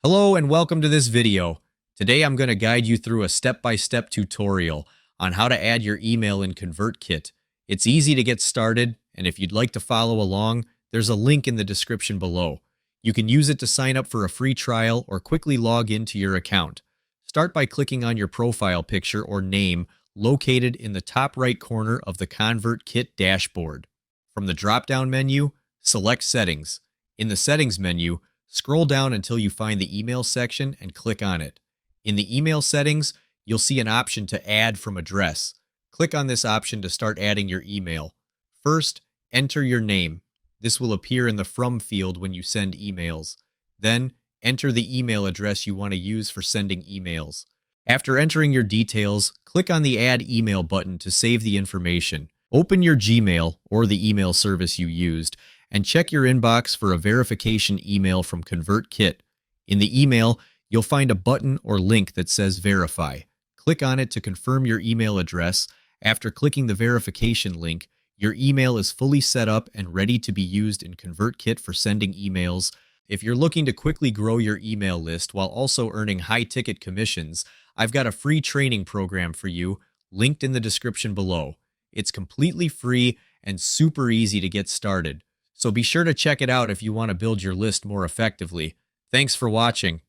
Hello and welcome to this video. Today I'm going to guide you through a step-by-step tutorial on how to add your email in ConvertKit. It's easy to get started, and if you'd like to follow along, there's a link in the description below. You can use it to sign up for a free trial or quickly log into your account. Start by clicking on your profile picture or name located in the top right corner of the ConvertKit dashboard. From the drop-down menu, select Settings. In the Settings menu, scroll down until you find the email section and click on it. In the email settings, you'll see an option to add from address. Click on this option to start adding your email. First, enter your name. This will appear in the From field when you send emails. Then, enter the email address you want to use for sending emails. After entering your details, click on the Add Email button to save the information. Open your Gmail or the email service you used and check your inbox for a verification email from ConvertKit. In the email, you'll find a button or link that says Verify. Click on it to confirm your email address. After clicking the verification link, your email is fully set up and ready to be used in ConvertKit for sending emails. If you're looking to quickly grow your email list while also earning high-ticket commissions, I've got a free training program for you, linked in the description below. It's completely free and super easy to get started. So be sure to check it out if you want to build your list more effectively. Thanks for watching.